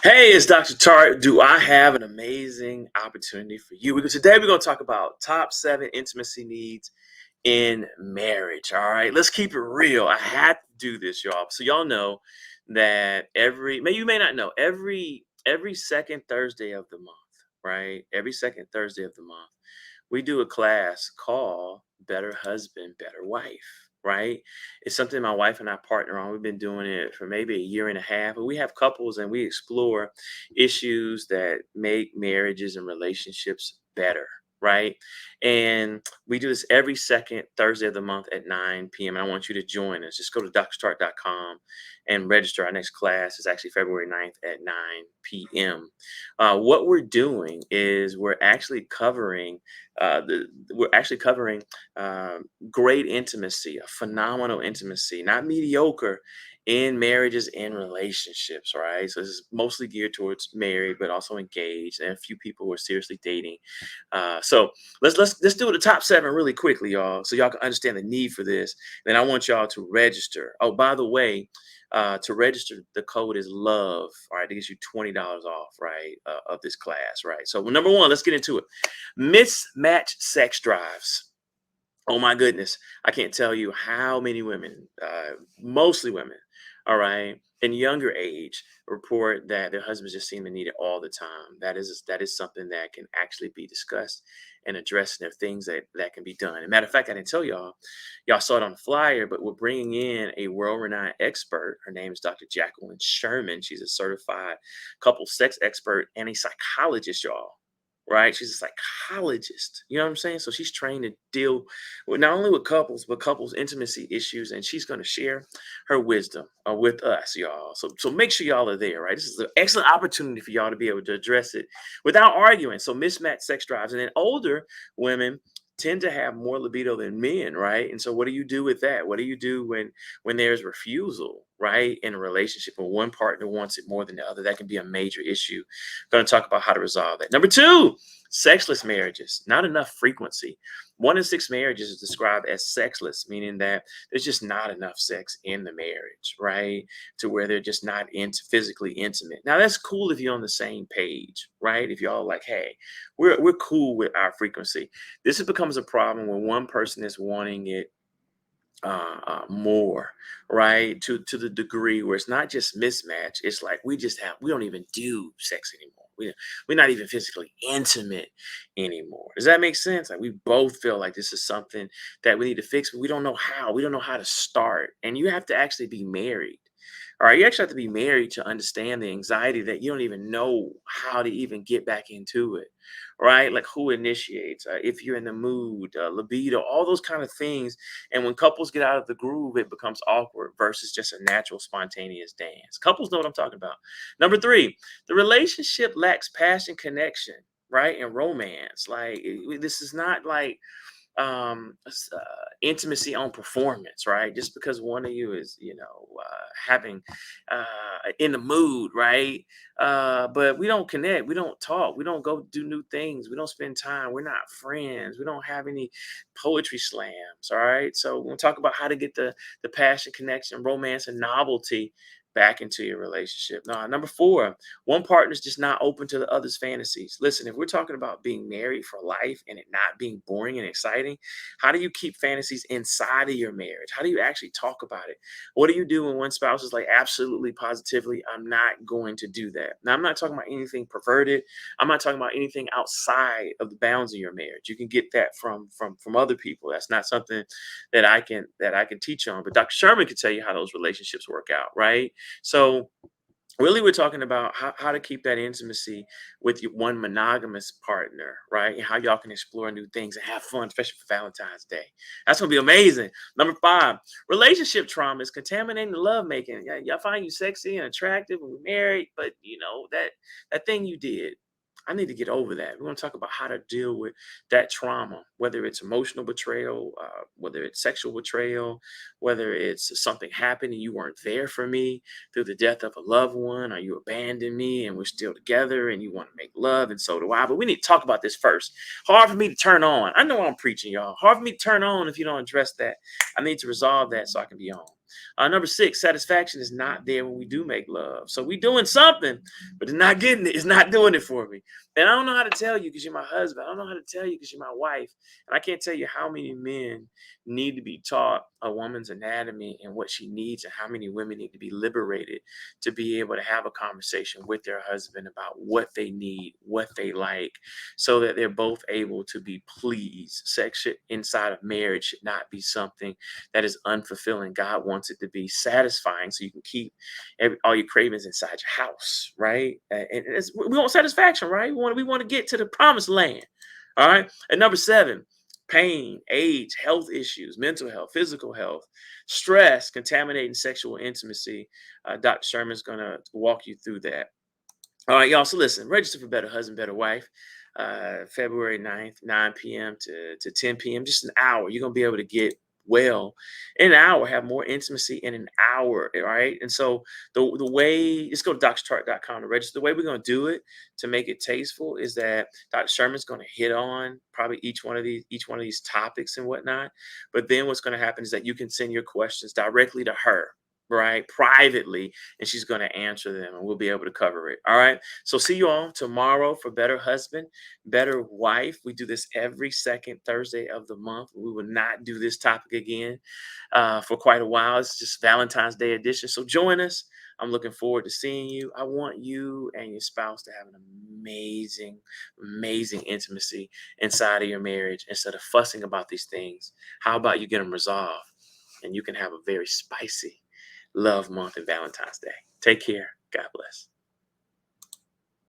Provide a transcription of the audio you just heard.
Hey, it's Dr. Tart. Do I have an amazing opportunity for you? Because today we're going to talk about top 7 intimacy needs in marriage. All right, let's keep it real. I had to do this, y'all. So y'all know that you may not know, every second Thursday of the month, right? Every second Thursday of the month, we do a class called Better Husband, Better Wife, right? It's something my wife and I partner on. We've been doing it for maybe a year and a half, and we have couples and we explore issues that make marriages and relationships better, right? And we do this every second Thursday of the month at 9 p.m. And I want you to join us. Just go to drstart.com and register. Our next class is actually February 9th at 9 p.m. What we're doing is we're actually covering great intimacy, a phenomenal intimacy, not mediocre in marriages and relationships, right? So this is mostly geared towards married, but also engaged, and a few people who are seriously dating. So let's do the top 7 really quickly, y'all, so y'all can understand the need for this. Then I want y'all to register. Oh, by the way, to register, the code is love. All right, it gives you $20 off, right, of this class, right? So number one, let's get into it. Mismatched sex drives. Oh my goodness. I can't tell you how many women, mostly women, all right, in younger age, report that their husbands just seem to need it all the time. That is something that can actually be discussed and addressed, and there are things that can be done. And matter of fact, I didn't tell y'all, y'all saw it on the flyer, but we're bringing in a world-renowned expert. Her name is Dr. Jacqueline Sherman. She's a certified couple sex expert and a psychologist, y'all. Right? She's a psychologist. You know what I'm saying? So she's trained to deal with not only with couples, but couples intimacy issues, and she's going to share her wisdom with us, y'all. So make sure y'all are there, right? This is an excellent opportunity for y'all to be able to address it without arguing. So mismatched sex drives, and then older women tend to have more libido than men, right? And so what do you do with that? What do you do when there's refusal, right, in a relationship, when one partner wants it more than the other? That can be a major issue. Going to talk about how to resolve that. Number 2, sexless marriages, not enough frequency. 1 in 6 marriages is described as sexless, meaning that there's just not enough sex in the marriage, right? To where they're just not physically intimate. Now that's cool if you're on the same page, right? If y'all like, hey, we're cool with our frequency. This becomes a problem when one person is wanting it more, right? To the degree where it's not just mismatch. It's like we don't even do sex anymore. We're not even physically intimate anymore. Does that make sense? Like we both feel like this is something that we need to fix, but we don't know how. We don't know how to start. And you have to actually be married. All right, you actually have to be married to understand the anxiety that you don't even know how to even get back into it, right? Like who initiates, if you're in the mood, libido, all those kind of things. And when couples get out of the groove, it becomes awkward versus just a natural, spontaneous dance. Couples know what I'm talking about. Number 3, the relationship lacks passion, connection, right, and romance. Like this is not like intimacy on performance, right? Just because one of you is having in the mood, right? But we don't connect, we don't talk, we don't go do new things, we don't spend time, we're not friends, we don't have any poetry slams. All right, so we're going to talk about how to get the passion, connection, romance, and novelty back into your relationship. Now, number 4, one partner is just not open to the other's fantasies. Listen, if we're talking about being married for life and it not being boring and exciting, how do you keep fantasies inside of your marriage? How do you actually talk about it? What do you do when one spouse is like, absolutely, positively, I'm not going to do that? Now, I'm not talking about anything perverted. I'm not talking about anything outside of the bounds of your marriage. You can get that from other people. That's not something that I can teach on. But Dr. Sherman can tell you how those relationships work out, right? So really we're talking about how to keep that intimacy with your one monogamous partner, right, and how y'all can explore new things and have fun, especially for Valentine's Day. That's gonna be amazing. Number 5, relationship trauma is contaminating the lovemaking. Yeah, y'all find you sexy and attractive when we're married, but you know that thing you did, I need to get over that. We're going to talk about how to deal with that trauma, whether it's emotional betrayal, whether it's sexual betrayal, whether it's something happened and you weren't there for me through the death of a loved one, or you abandoned me and we're still together and you want to make love, and so do I. But we need to talk about this first. Hard for me to turn on. I know I'm preaching, y'all. Hard for me to turn on if you don't address that. I need to resolve that so I can be on. Number six, satisfaction is not there when we do make love. So we doing something, but it's not getting it. It's not doing it for me. And I don't know how to tell you because you're my husband. I don't know how to tell you because you're my wife. And I can't tell you how many men need to be taught a woman's anatomy and what she needs, and how many women need to be liberated to be able to have a conversation with their husband about what they need, what they like, so that they're both able to be pleased. Inside of marriage should not be something that is unfulfilling. God wants it to be satisfying so you can keep all your cravings inside your house, right? And we want satisfaction, right? We want to get to the promised land. All right. And number seven, pain, age, health issues, mental health, physical health, stress, contaminating sexual intimacy. Dr. Sherman's going to walk you through that. All right, y'all. So listen, register for Better Husband, Better Wife, February 9th, 9 p.m. to 10 p.m. Just an hour. You're going to be able to get well in an hour, have more intimacy in an hour. All right. And so the way, just go to drchart.com to register. The way we're going to do it to make it tasteful is that Dr. Sherman's going to hit on probably each one of these topics and whatnot. But then what's going to happen is that you can send your questions directly to her, right, privately, and she's going to answer them, and we'll be able to cover it. All right. So see you all tomorrow for Better Husband, Better Wife. We do this every second Thursday of the month. We will not do this topic again for quite a while. It's just Valentine's Day edition. So join us. I'm looking forward to seeing you. I want you and your spouse to have an amazing, amazing intimacy inside of your marriage instead of fussing about these things. How about you get them resolved and you can have a very spicy love month and Valentine's Day. Take care. God bless.